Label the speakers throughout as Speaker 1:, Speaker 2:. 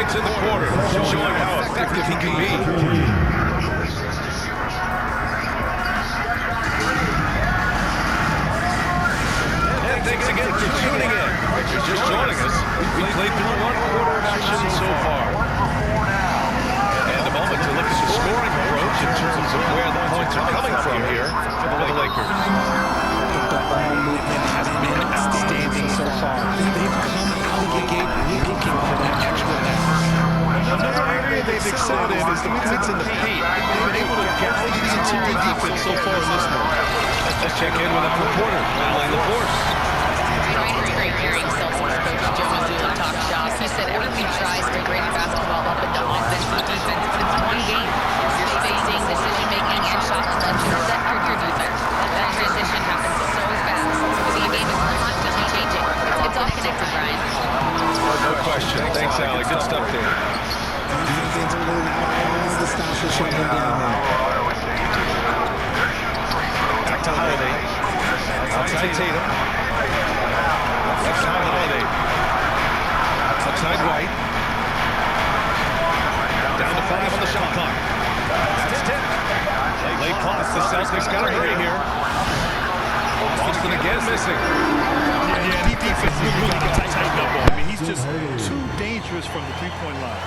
Speaker 1: points in the quarter, showing how effective he can be. And thanks again for tuning in. If you're just joining us, we played through one quarter of action so far. And a moment to look at the scoring approach in terms of where the points are coming from here for the Lakers.
Speaker 2: The ball movement has been outstanding so far. They've come out of the gate looking for that extra pass.
Speaker 3: Another area they've excelled in is the points in the paint. They've been able to gouge the interior defense so far in this one.
Speaker 1: Let's check in with a reporter, Madeline LaForce.
Speaker 4: Great hearing Celtics coach Joe Mazzulla talk shop. He said everybody tries to bring basketball up into offense and defense, but it's one game. You're spacing, decision-making, and shot selection. Sector your defense. That transition happens so fast. The game is constantly changing. It's all connected, Brian.
Speaker 1: No question. Thanks, Allie. Good stuff there.
Speaker 2: Defense pulling out all the stops to shut him down there.
Speaker 1: Back to Holiday. Outside Tatum. Left side Holiday. Outside White. Down to 5 on the shot clock. That's 10. Late pass. The Celtics got to hurry here. Boston again missing.
Speaker 3: Yeah, the defense really got to tighten up on him. I mean, he's just too dangerous from the three-point line.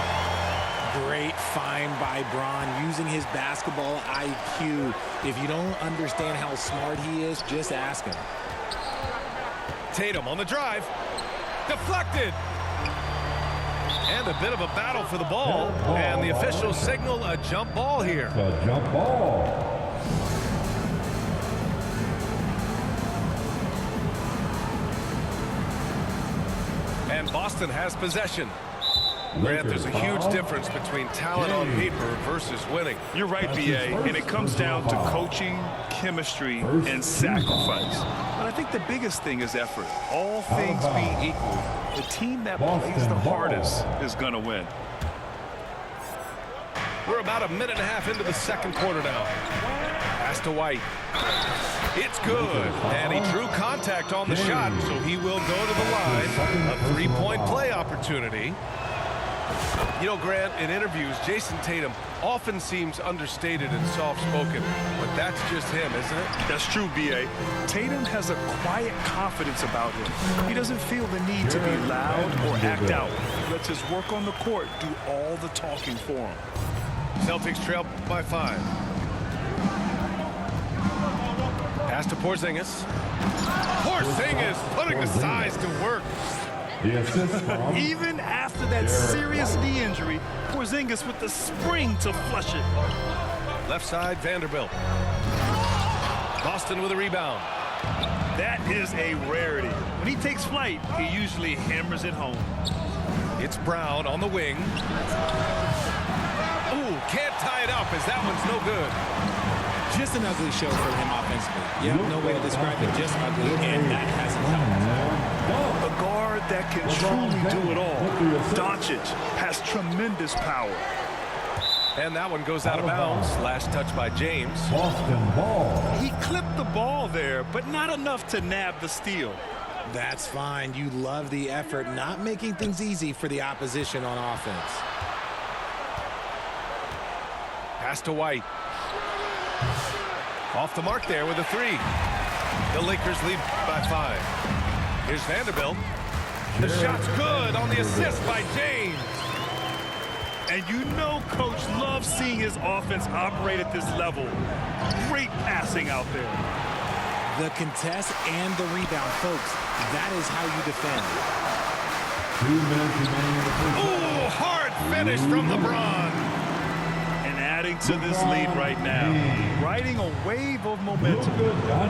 Speaker 2: Great find by Bron using his basketball IQ. If you don't understand how smart he is, just ask him.
Speaker 1: Tatum on the drive. Deflected. And a bit of a battle for the ball. And the officials signal a jump ball here.
Speaker 5: A jump ball.
Speaker 1: And Boston has possession. Grant, there's a huge difference between talent on paper versus winning.
Speaker 3: You're right, B.A., and it comes down to coaching, chemistry, and sacrifice. But I think the biggest thing is effort. All things being equal, the team that plays the hardest is going to win.
Speaker 1: We're about a minute and a half into the second quarter now. Pass to White. It's good. And he drew contact on the shot, so he will go to the line. A three-point play opportunity. You know, Grant, in interviews, Jason Tatum often seems understated and soft-spoken, but that's just him, isn't it?
Speaker 3: That's true, B.A. Tatum has a quiet confidence about him. He doesn't feel the need to be loud or act out. He lets his work on the court do all the talking for him.
Speaker 1: Celtics trail by 5. Pass to Porzingis. Porzingis putting the size to work.
Speaker 5: The assist from
Speaker 3: Even after that serious knee injury, Porzingis with the spring to flush it.
Speaker 1: Left side, Vanderbilt. Boston with a rebound.
Speaker 3: That is a rarity. When he takes flight, he usually hammers it home.
Speaker 1: It's Brown on the wing. Ooh, can't tie it up as that one's no good.
Speaker 2: Just an ugly show for him offensively. Yeah, no way to describe it. Just ugly, and that hasn't helped.
Speaker 3: A guard that can truly do it all. Doncic has tremendous power.
Speaker 1: And that one goes out of bounds. Last touch by James.
Speaker 5: Boston ball.
Speaker 3: He clipped the ball there, but not enough to nab the steal.
Speaker 2: That's fine. You love the effort, not making things easy for the opposition on offense.
Speaker 1: Pass to White. Off the mark there with a 3. The Lakers lead by 5. Here's Vanderbilt. The shot's good on the assist by James.
Speaker 3: And you know Coach loves seeing his offense operate at this level. Great passing out there.
Speaker 2: The contest and the rebound, folks. That is how you defend.
Speaker 5: 2 minutes remaining in the first.
Speaker 1: Ooh, hard finish from LeBron.
Speaker 3: And adding to this lead right now. Riding a wave of momentum.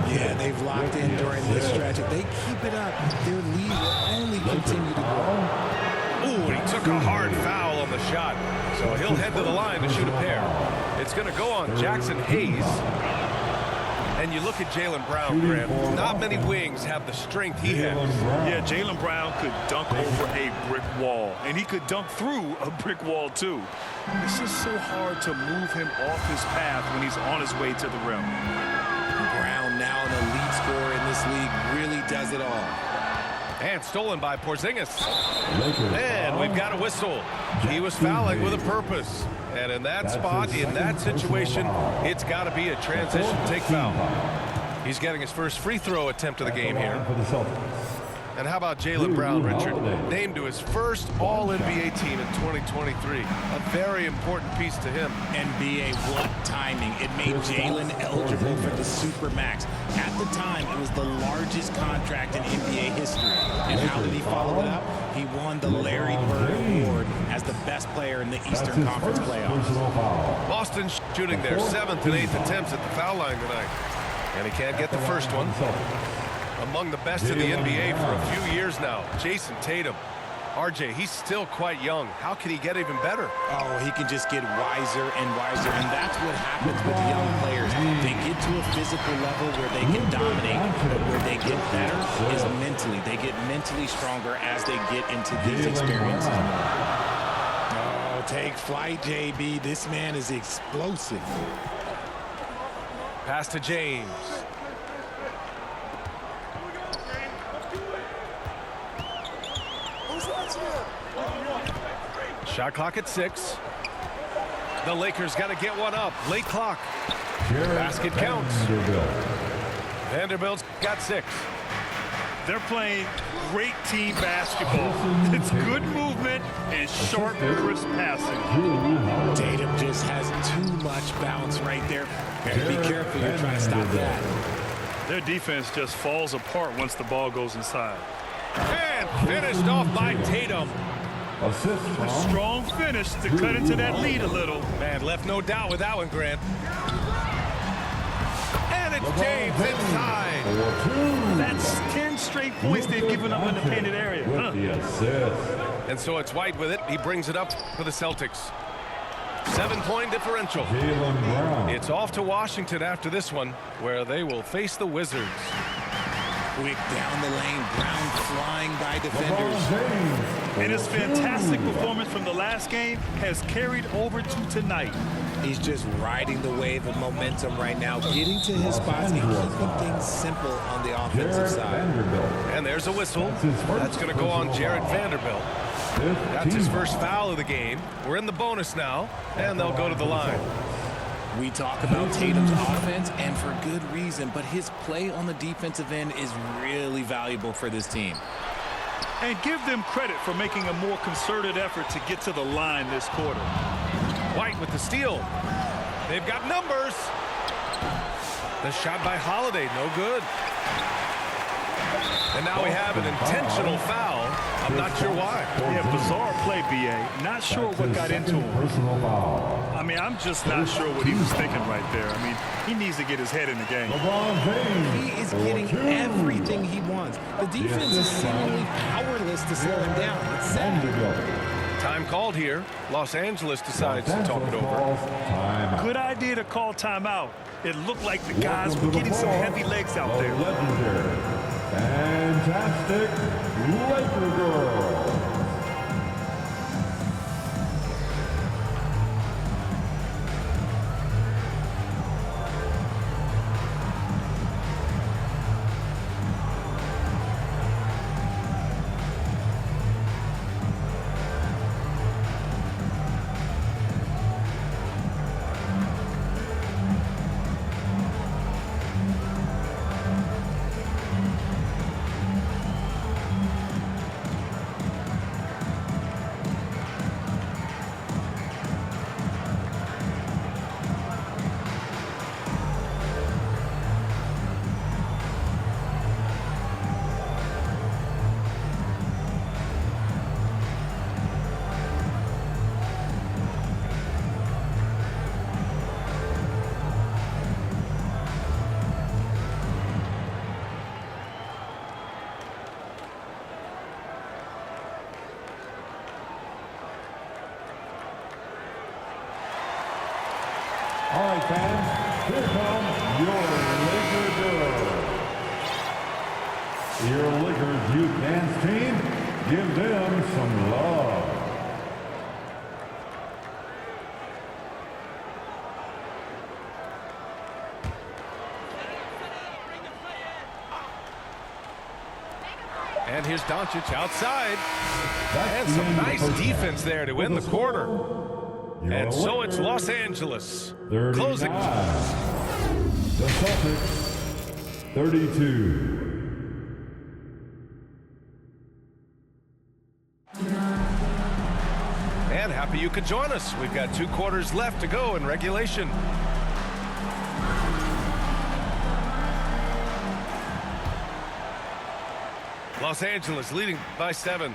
Speaker 2: Yeah, they've locked in during this stretch. If they keep it up, their lead will only continue to grow.
Speaker 1: Ooh, he took a hard foul on the shot. So he'll head to the line to shoot a pair. It's going to go on Jackson Hayes. And you look at Jaylen Brown, Grant. Not many wings have the strength he has.
Speaker 3: Yeah, Jaylen Brown could dunk over a brick wall. And he could dunk through a brick wall, too. It's just so hard to move him off his path when he's on his way to the rim.
Speaker 2: Brown, now an elite scorer in this league, really does it all.
Speaker 1: And stolen by Porzingis.
Speaker 5: Lakers
Speaker 1: And
Speaker 5: foul.
Speaker 1: we've got a whistle. He was fouling with a purpose. And in that
Speaker 5: That's
Speaker 1: spot,
Speaker 5: his
Speaker 1: in that
Speaker 5: second
Speaker 1: situation,
Speaker 5: personal foul.
Speaker 1: it's got to be a transition take foul. He's getting his first free throw attempt of the game here.
Speaker 5: For the Celtics.
Speaker 1: And how about Jaylen Brown, Richard? Named to his first All-NBA team in 2023. A very important piece to him.
Speaker 2: NBA, what timing. It made Jaylen eligible for the Supermax. At the time, it was the largest contract in NBA history. And how did he follow it up? He won the Larry Bird Award as the best player in the Eastern Conference playoffs.
Speaker 5: Personal foul.
Speaker 1: Boston shooting their 7th and 8th attempts at the foul line tonight. And he can't get the first one. Among the best in the NBA for a few years now, Jason Tatum. RJ, he's still quite young. How can he get even better?
Speaker 2: Oh, he can just get wiser and wiser, and that's what happens with young players. They get to a physical level where they can dominate, but where they get better is mentally. They get mentally stronger as they get into these experiences. Oh, take flight, JB. This man is explosive.
Speaker 1: Pass to James. Shot clock at 6. The Lakers got to get one up. Late clock. Basket counts. Vanderbilt's got 6.
Speaker 3: They're playing great team basketball. It's good movement and sharp, crisp passing.
Speaker 2: Tatum just has too much bounce right there. Better be careful. You're trying to stop that.
Speaker 3: Their defense just falls apart once the ball goes inside.
Speaker 1: And finished off by Tatum.
Speaker 5: Assist
Speaker 3: A
Speaker 5: from
Speaker 3: strong finish to cut into that lead a little.
Speaker 1: Man, left no doubt with that one, Grant. And it's James inside.
Speaker 3: That's 10 straight points they've given up in the painted area.
Speaker 5: with the assist.
Speaker 1: And so it's White with it. He brings it up for the Celtics. 7-point differential.
Speaker 5: Jaylen Brown.
Speaker 1: It's off to Washington after this one, where they will face the Wizards.
Speaker 2: Quick down the lane. Brown flying by defenders.
Speaker 5: LeBron James.
Speaker 3: And his fantastic performance from the last game has carried over to tonight.
Speaker 2: He's just riding the wave of momentum right now, getting to his spots and keeping things simple on the offensive
Speaker 5: Jared
Speaker 2: side.
Speaker 5: Vanderbilt.
Speaker 1: And there's a whistle.
Speaker 5: That's his first
Speaker 1: That's going to go on
Speaker 5: personal
Speaker 1: Jared
Speaker 5: foul.
Speaker 1: Vanderbilt.
Speaker 5: Fifth
Speaker 1: That's his
Speaker 5: team
Speaker 1: first
Speaker 5: foul.
Speaker 1: foul of the game. We're in the bonus now, and they'll go to the line.
Speaker 2: We talk about Tatum's offense, and for good reason, but his play on the defensive end is really valuable for this team.
Speaker 3: And give them credit for making a more concerted effort to get to the line this quarter.
Speaker 1: White with the steal. They've got numbers. The shot by Holiday, no good. And now we have an intentional foul. I'm not sure why.
Speaker 3: Yeah, bizarre play, B.A. Not sure
Speaker 5: That's
Speaker 3: what
Speaker 5: his
Speaker 3: got into
Speaker 5: second
Speaker 3: him.
Speaker 5: personal foul.
Speaker 3: I mean, I'm just not sure what he was thinking right there. I mean, he needs to get his head in the game.
Speaker 5: LeBron James.
Speaker 2: He is
Speaker 5: for
Speaker 2: getting
Speaker 5: 2.
Speaker 2: everything he wants. The defense is seemingly powerless to slow him down. It's sad.
Speaker 5: Vanderbilt.
Speaker 1: Time called here. Los Angeles decides to talk it over.
Speaker 5: Timeout.
Speaker 3: Good idea to call timeout. It looked like the guys were getting some heavy legs out
Speaker 5: The
Speaker 3: there.
Speaker 5: legendary, fantastic Laker girl. All right, fans, here comes your Laker girl. Your Lakers youth dance team, give them some love.
Speaker 1: And here's Doncic outside. And some nice defense there to end the quarter. And so it's Los Angeles closing.
Speaker 5: The Celtics, 32.
Speaker 1: And happy you could join us. We've got 2 quarters left to go in regulation. Los Angeles leading by 7.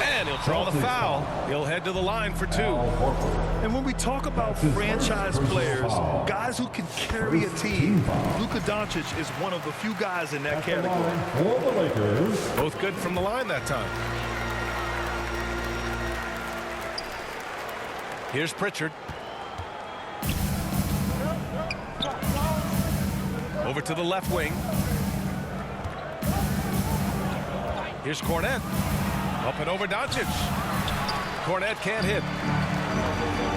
Speaker 1: And he'll draw the foul. He'll head to the line for 2.
Speaker 3: And when we talk about franchise players, guys who can carry a team, Luka Doncic is one of the few guys in that category.
Speaker 5: For the Lakers,
Speaker 1: Both good from the line that time. Here's Pritchard. Over to the left wing. Here's Cornette. Up and over Doncic. Cornette can't hit.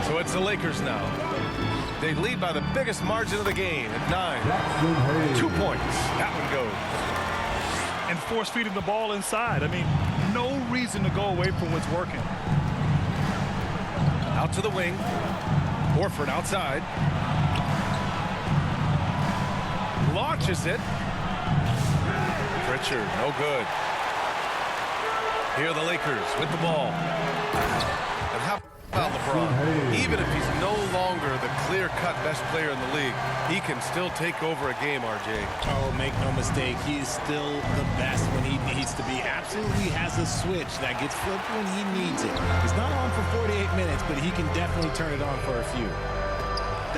Speaker 1: So it's the Lakers now. They lead by the biggest margin of the game at 9. 2 points. That one goes.
Speaker 3: And force feeding the ball inside. I mean, no reason to go away from what's working.
Speaker 1: Out to the wing. Horford outside. Launches it. Pritchard, no good. Here are the Lakers with the ball. And how about LeBron? Even if he's no longer the clear-cut best player in the league, he can still take over a game, RJ.
Speaker 2: Oh, make no mistake, he is still the best when he needs to be. Absolutely has a switch that gets flipped when he needs it. He's not on for 48 minutes, but he can definitely turn it on for a few.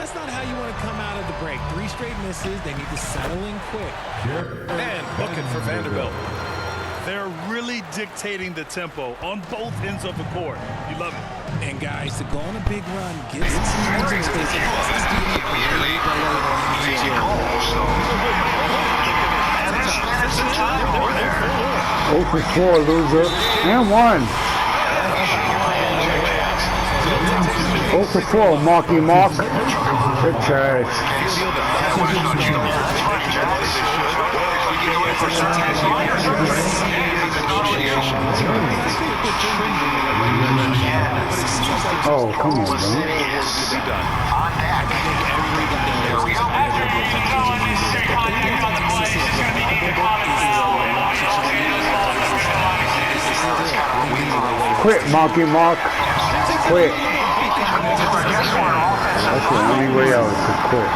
Speaker 2: That's not how you want to come out of the break. 3 straight misses. They need to settle in quick.
Speaker 1: And looking for Vanderbilt.
Speaker 3: They're really dictating the tempo on both ends of the court. You love it.
Speaker 2: And guys, to go on a big run, get some space.
Speaker 6: Oh for 4, loser. And 1. Oh for 4, Marky Mark. Good chance. Oh, come on, man. Quit, Marky Mark. Quit. That's the only way out to quit.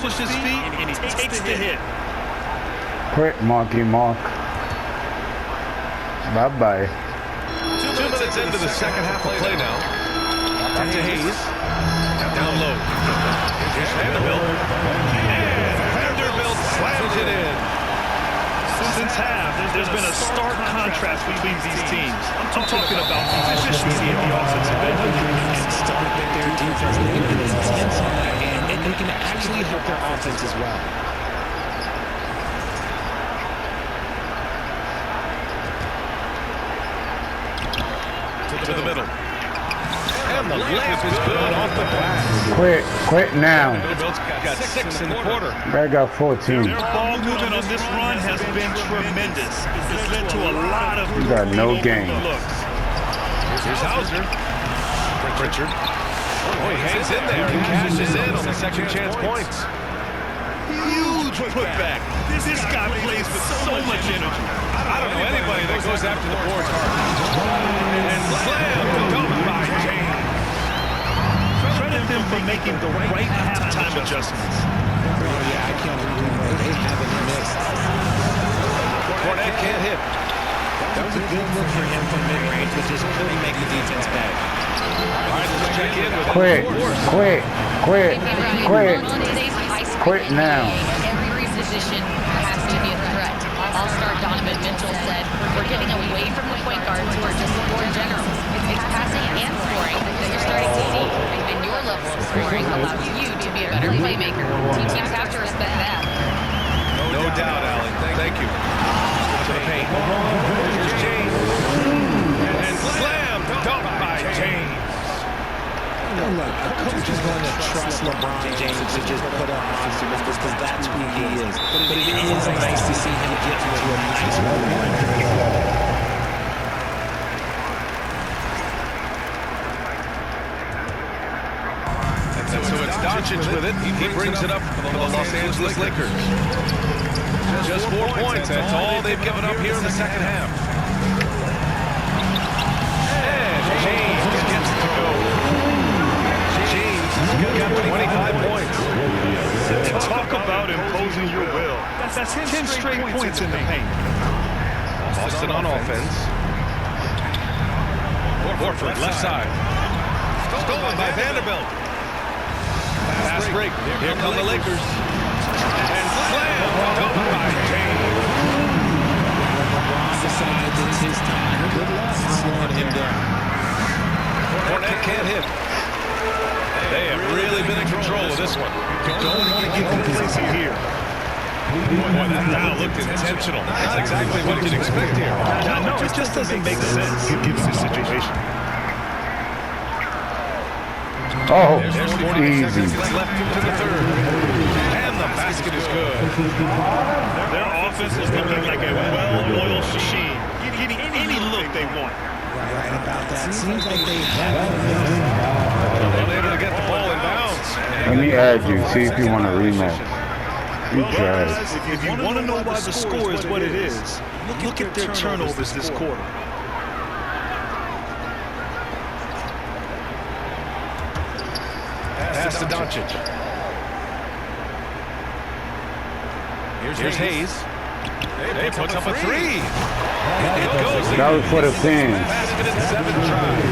Speaker 3: His feet and he takes the hit.
Speaker 6: Quit, Marky Mark. Bye-bye.
Speaker 1: 2 minutes into the second half of play now. Back to Hayes. Down low. Here's Vanderbilt. And Vanderbilt slams it in.
Speaker 3: Since half, there's been a stark contrast between these teams. I'm talking about efficiency in the offensive end.
Speaker 2: Start with their defense. They can be intense on that end, and they can actually help their offense as well.
Speaker 1: To the middle. And the layup is good off the glass.
Speaker 6: Quit now.
Speaker 1: Vanderbilt's got 6 in the quarter.
Speaker 6: I got 14.
Speaker 3: Their ball movement on this run has been tremendous. It's led to a lot of
Speaker 6: You got no game.
Speaker 3: looks.
Speaker 1: Here's Hauser. Pritchard. Oh, he hangs in there and cashes in on the second chance points.
Speaker 3: Huge putback. This guy plays with so much energy.
Speaker 1: I don't know anybody that goes after the boards hard. And slam to go by James.
Speaker 3: Credit them for making the right halftime adjustments.
Speaker 2: Yeah, I can't agree. They haven't missed.
Speaker 1: Cornette can't hit.
Speaker 2: That was a good look for him from mid-range, but just couldn't make the defense pay.
Speaker 1: All right, let's check in with
Speaker 6: Quit now.
Speaker 4: Every position has to be a threat. All-star Donovan Mitchell said, we're getting away from the point guards who are just floor generals. It's passing and scoring that you're starting to see. And your level of scoring allows you to be a better playmaker. Teams have to respect that.
Speaker 1: No doubt, Allen. Thank you. To the paint.
Speaker 2: look, a coach is going to trust LeBron James to just put up monster numbers because that's who he is. But it is nice to see him get to a nice run.
Speaker 1: And so it's Doncic with it. He brings it up for the Los Angeles Lakers. Just 4 points. That's all they've given up here in the second half. And James gets it to go. James got 25 points.
Speaker 3: Talk about imposing your will. That's 10 straight points in the paint.
Speaker 1: Boston on offense. Horford left side. Stolen by Vanderbilt. Fast break. Here come the Lakers. And slam. By James.
Speaker 2: LeBron decided it's his time. Good luck slowing him down.
Speaker 1: Fournette can't hit. They have really been in control of this one.
Speaker 3: Don't want to get complacent here.
Speaker 1: Boy, that foul looked intentional. That's exactly what you'd expect here.
Speaker 3: No, it just doesn't make sense given the situation.
Speaker 6: Oh,
Speaker 1: There's 40
Speaker 6: easy.
Speaker 1: seconds left into the third. And the basket is good.
Speaker 3: Their offense is looking like a well-oiled machine, getting any look they want.
Speaker 2: Right about that. Seems like they have
Speaker 1: Unable to get the ball in bounds.
Speaker 6: Let me add you. See if you want a rematch. You trash.
Speaker 3: If you want to know why the score is what it is, look at their turnovers this quarter.
Speaker 1: Pass to Doncic. Here's Hayes. They puts up a three. It goes.
Speaker 6: That was for the fans.
Speaker 1: Basket in 7 tries.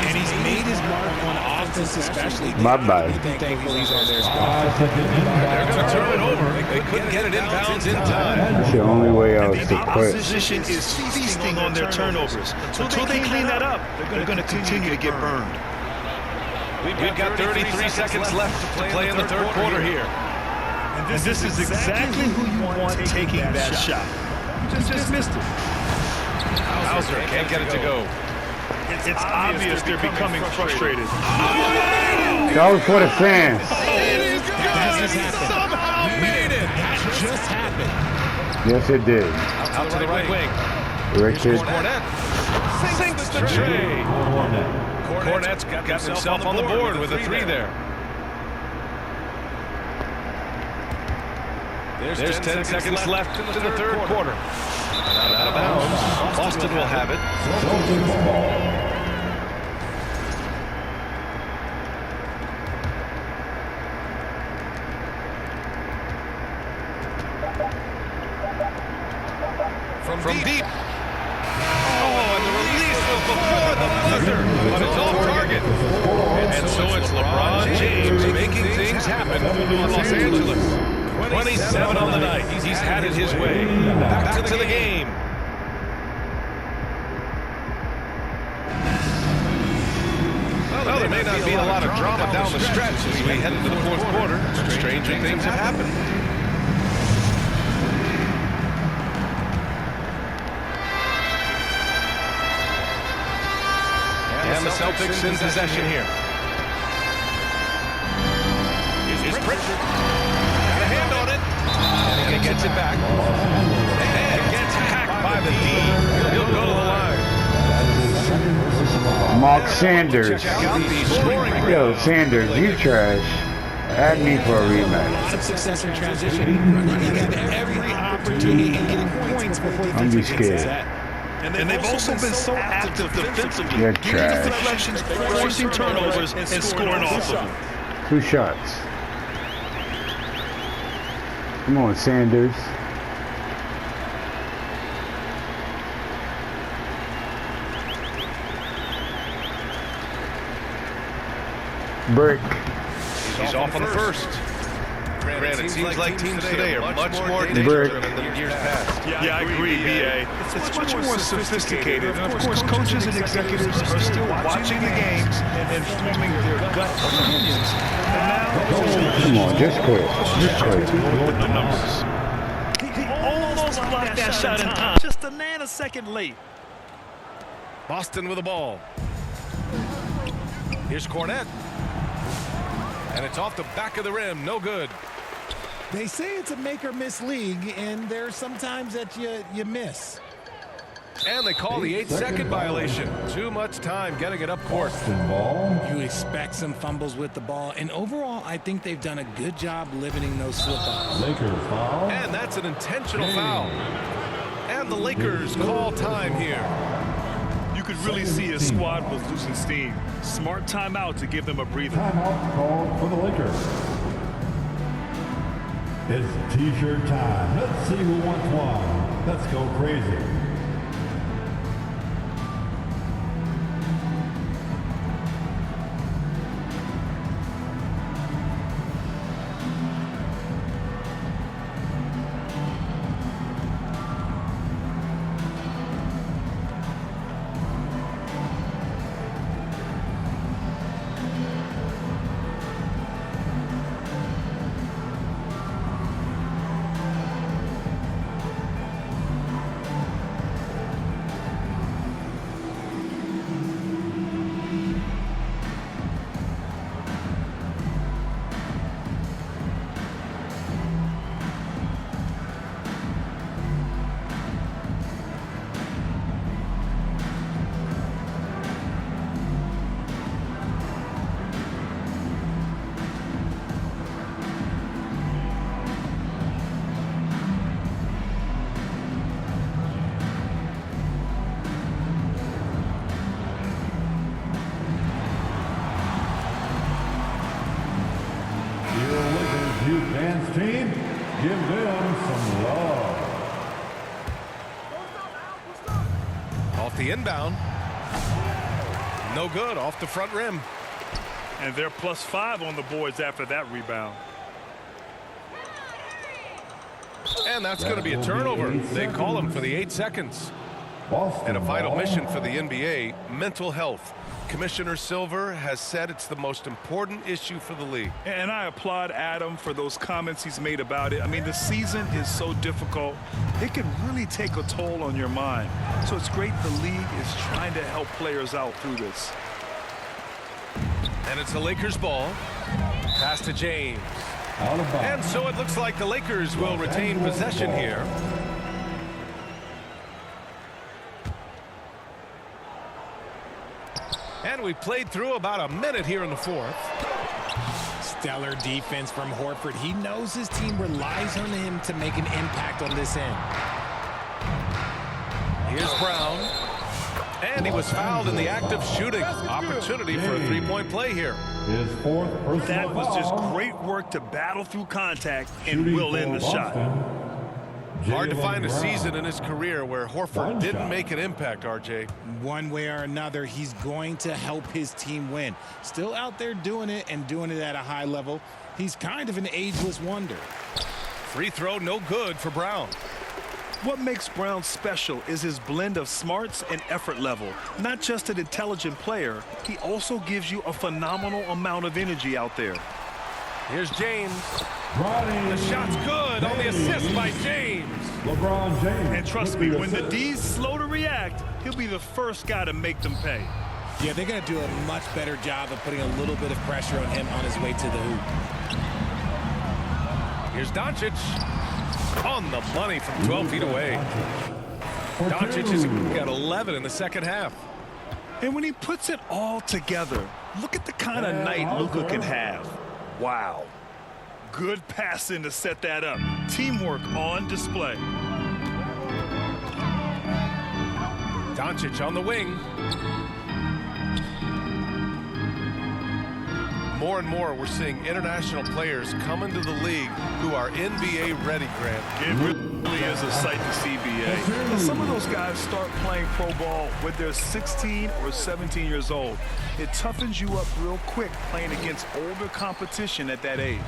Speaker 2: And he's made his mark on offense, especially.
Speaker 6: My bad.
Speaker 2: Thankful he's on their squad.
Speaker 1: They're going to turn it over. They couldn't get it inbounds in time.
Speaker 6: That's the only way else
Speaker 3: The
Speaker 6: to quit.
Speaker 3: opposition is feasting on their turnovers. Until they clean that up, they're going to continue to get burned.
Speaker 1: We've got 33 seconds left to play in the third quarter here.
Speaker 3: And this is exactly who you want taking that shot. You just missed it.
Speaker 1: Hauser can't get it to go.
Speaker 3: It's obvious they're becoming frustrated.
Speaker 6: That was for the fans.
Speaker 1: Somehow made it.
Speaker 2: That just happened.
Speaker 6: Yes, it did.
Speaker 1: Out to the right wing.
Speaker 6: Richard.
Speaker 1: Cornette sinks the tray. Cornette's got himself on the board with a three there. There's 10 seconds left into the third quarter. Out of bounds. Boston will have it. From deep. Oh, and the release was before the buzzer, but it's off target. And so it's LeBron James making things happen for Los Angeles. 27 on the night. He's had it his way. Back to the game. Well, there may not be a lot of drama down the stretch as we head into the fourth quarter. Stranger things have happened. And the Celtics in possession here. Is Pritchard. Got a hand on it. And he gets it back. And gets hacked by the D. He'll go to the line.
Speaker 6: Mark Sanders.
Speaker 1: Check out the scoring rate.
Speaker 6: Yo, Sanders, you trash. Add me for a rematch.
Speaker 2: Lots of success in transition. They got every opportunity and getting points before the
Speaker 6: Don't be
Speaker 2: defense gets
Speaker 6: scared.
Speaker 2: that.
Speaker 3: And they've also been so active defensively.
Speaker 6: You're
Speaker 3: Getting
Speaker 6: trash.
Speaker 3: deflections, forcing turnovers, and scoring off of them.
Speaker 6: 2 shots. Come on, Sanders. Brick.
Speaker 1: He's off on the first. Granted, it seems like teams today are much more data-driven than years past.
Speaker 3: Yeah, I agree, B.A. It's much more sophisticated. And, of course, coaches and executives are still watching the games and forming their gut opinions. And now,
Speaker 6: Come on, just quit. Just quit.
Speaker 3: the numbers. He almost blocked that shot in time. Just a nanosecond late.
Speaker 1: Boston with the ball. Here's Cornette. And it's off the back of the rim. No good.
Speaker 2: They say it's a make-or-miss league, and there's sometimes that you miss.
Speaker 1: And they call the 8-second violation. Too much time getting it up court.
Speaker 6: Ball.
Speaker 2: You expect some fumbles with the ball, and overall, I think they've done a good job limiting those slip-ups.
Speaker 6: Lakers foul.
Speaker 1: And that's an intentional foul. And the Lakers call time here.
Speaker 3: You could really see his squad was losing steam. Smart timeout to give them a breather.
Speaker 5: Timeout called for the Lakers. It's T-shirt time. Let's see who wants one. Let's go crazy. Dance team, give them some love.
Speaker 1: Off the inbound. No good. Off the front rim.
Speaker 3: And they're +5 on the boards after that rebound.
Speaker 1: And that's going to be a turnover. They call him for the 8 seconds. And a vital mission for the NBA, mental health. Commissioner Silver has said it's the most important issue for the league.
Speaker 3: And I applaud Adam for those comments he's made about it. I mean, the season is so difficult. It can really take a toll on your mind. So it's great the league is trying to help players out through this.
Speaker 1: And it's the Lakers ball. Pass to James. And so it looks like the Lakers will retain possession here. And we played through about a minute here in the fourth.
Speaker 2: Stellar defense from Horford. He knows his team relies on him to make an impact on this end.
Speaker 1: Here's Brown. And he was fouled in the act of shooting. Opportunity for a three-point play here.
Speaker 5: His fourth personal
Speaker 3: That was just
Speaker 5: foul.
Speaker 3: great work to battle through contact and
Speaker 5: Shooting
Speaker 3: will end
Speaker 5: for
Speaker 3: the shot.
Speaker 5: Boston,
Speaker 1: Hard to
Speaker 5: Jaylen
Speaker 1: find a
Speaker 5: Brown.
Speaker 1: season in his career where Horford
Speaker 5: One
Speaker 1: didn't
Speaker 5: shot.
Speaker 1: make an impact, RJ.
Speaker 2: One way or another, he's going to help his team win. Still out there doing it and doing it at a high level. He's kind of an ageless wonder.
Speaker 1: Free throw, no good for Brown.
Speaker 3: What makes Brown special is his blend of smarts and effort level. Not just an intelligent player, he also gives you a phenomenal amount of energy out there.
Speaker 1: Here's James.
Speaker 5: Ronnie
Speaker 1: The shot's good on the assist by James.
Speaker 5: LeBron James.
Speaker 3: And trust
Speaker 5: with
Speaker 3: me,
Speaker 5: the
Speaker 3: when the
Speaker 5: assist.
Speaker 3: D's slow to react, he'll be the first guy to make them pay.
Speaker 2: Yeah, they're going to do a much better job of putting a little bit of pressure on him on his way to the hoop.
Speaker 1: Here's Doncic. On the money from 12 feet away. Doncic has got 11 in the second half.
Speaker 3: And when he puts it all together, look at the kind of night Luka can have. Wow. Good passing to set that up. Teamwork on display.
Speaker 1: Doncic on the wing. More and more, we're seeing international players come into the league who are NBA ready, Grant.
Speaker 3: It really is a sight to see, BA. And some of those guys start playing pro ball when they're 16 or 17 years old. It toughens you up real quick playing against older competition at that age.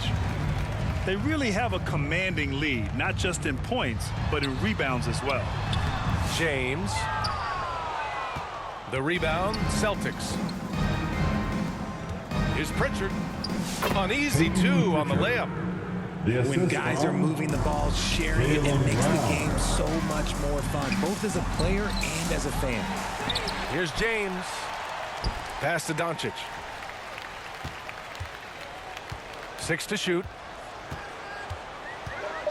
Speaker 3: They really have a commanding lead, not just in points, but in rebounds as well.
Speaker 1: James. The rebound, Celtics. Here's Pritchard. An easy two on the layup.
Speaker 5: The
Speaker 2: When
Speaker 5: assist
Speaker 2: guys are
Speaker 5: on
Speaker 2: moving the ball, sharing it, it
Speaker 5: Jaylen
Speaker 2: makes the
Speaker 5: Brown.
Speaker 2: game so much more fun, both as a player and as a fan.
Speaker 1: Here's James. Pass to Doncic. 6 to shoot.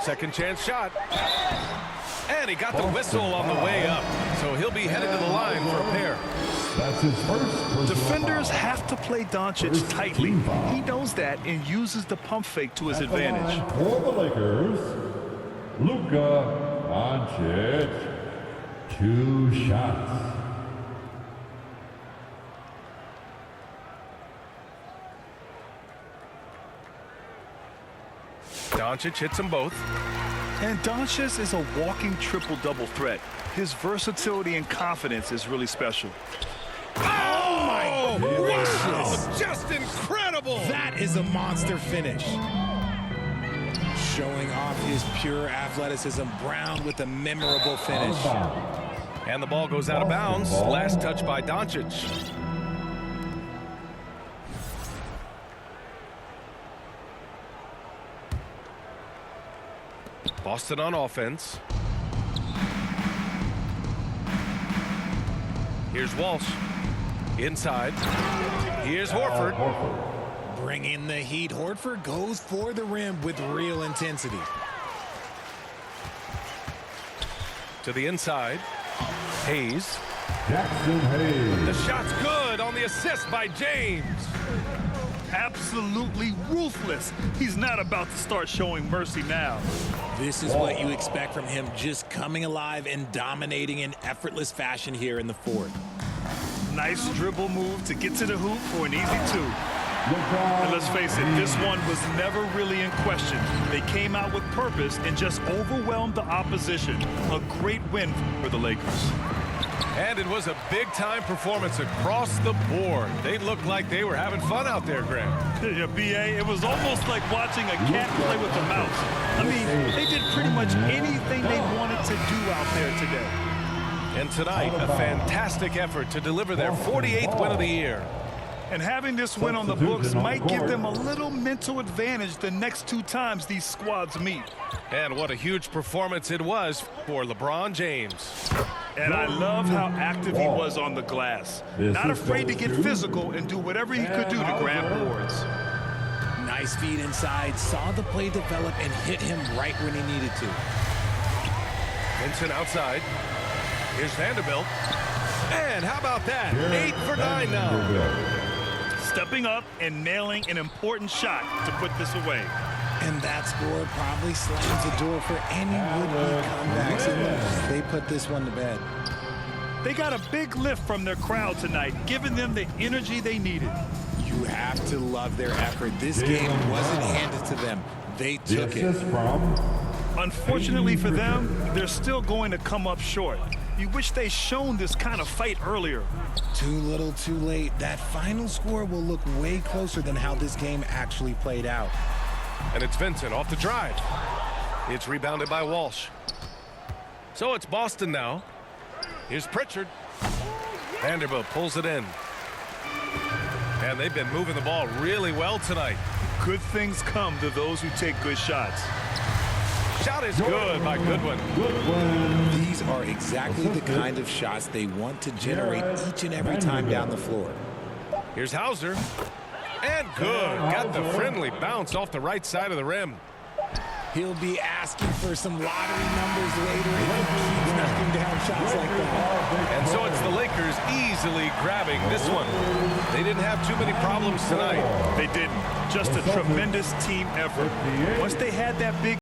Speaker 1: Second chance shot. And he got the whistle on the way up. So he'll be headed to the line for a pair.
Speaker 5: That's his first personal
Speaker 3: Defenders
Speaker 5: foul.
Speaker 3: have to play Doncic tightly. He knows that and uses the pump fake to his
Speaker 5: At the line
Speaker 3: advantage.
Speaker 5: for the Lakers, Luka Doncic. 2 shots.
Speaker 1: Doncic hits them both.
Speaker 3: And Doncic is a walking triple-double threat. His versatility and confidence is really special.
Speaker 1: Oh,
Speaker 2: Wow,
Speaker 1: just incredible.
Speaker 2: that is a monster finish. Showing off his pure athleticism. Brown with a memorable finish.
Speaker 1: And the ball goes out of bounds. Last touch by Doncic. Boston on offense. Here's Walsh. Inside. Here's Horford.
Speaker 2: Bringing the heat. Horford goes for the rim with real intensity.
Speaker 1: To the inside. Hayes.
Speaker 5: Jackson Hayes.
Speaker 1: The shot's good on the assist by James.
Speaker 3: Absolutely ruthless. He's not about to start showing mercy now.
Speaker 2: This is what you expect from him, just coming alive and dominating in effortless fashion here in the fourth.
Speaker 3: Nice dribble move to get to the hoop for an easy 2. And let's face it, this one was never really in question. They came out with purpose and just overwhelmed the opposition. A great win for the Lakers.
Speaker 1: And it was a big-time performance across the board. They looked like they were having fun out there, Graham.
Speaker 3: Yeah, B.A., it was almost like watching a cat play with a mouse. I mean, they did pretty much anything they wanted to do out there today.
Speaker 1: And tonight, a fantastic effort to deliver their 48th win of the year.
Speaker 3: And having this win on the books might give them a little mental advantage the next 2 times these squads meet.
Speaker 1: And what a huge performance it was for LeBron James.
Speaker 3: And I love how active he was on the glass. Not afraid to get physical and do whatever he could do to grab boards.
Speaker 2: Nice feed inside, saw the play develop and hit him right when he needed to.
Speaker 1: Vincent outside. Here's Vanderbilt. And how about that? 8 for 9 now.
Speaker 3: Stepping up and nailing an important shot to put this away.
Speaker 2: And that score probably slams the door for any would-be comebacks unless they put this one to bed.
Speaker 3: They got a big lift from their crowd tonight, giving them the energy they needed.
Speaker 2: You have to love their effort. This game wasn't handed to them. They
Speaker 5: The
Speaker 2: took it.
Speaker 5: assist from
Speaker 3: Unfortunately for them, they're still going to come up short. You wish they'd shown this kind of fight earlier.
Speaker 2: Too little, too late. That final score will look way closer than how this game actually played out.
Speaker 1: And it's Vincent off the drive. It's rebounded by Walsh. So it's Boston now. Here's Pritchard. Vanderbilt pulls it in. And they've been moving the ball really well tonight.
Speaker 3: Good things come to those who take good shots.
Speaker 1: Shot is good by Goodwin.
Speaker 2: These are exactly the kind of shots they want to generate each and every time down the floor.
Speaker 1: Here's Hauser. And good. Got the friendly bounce off the right side of the rim.
Speaker 2: He'll be asking for some lottery numbers later if he keeps knocking down shots like that.
Speaker 1: And so it's the Lakers easily grabbing this one. They didn't have too many problems tonight.
Speaker 3: They didn't. Just a tremendous team effort. Once they had that big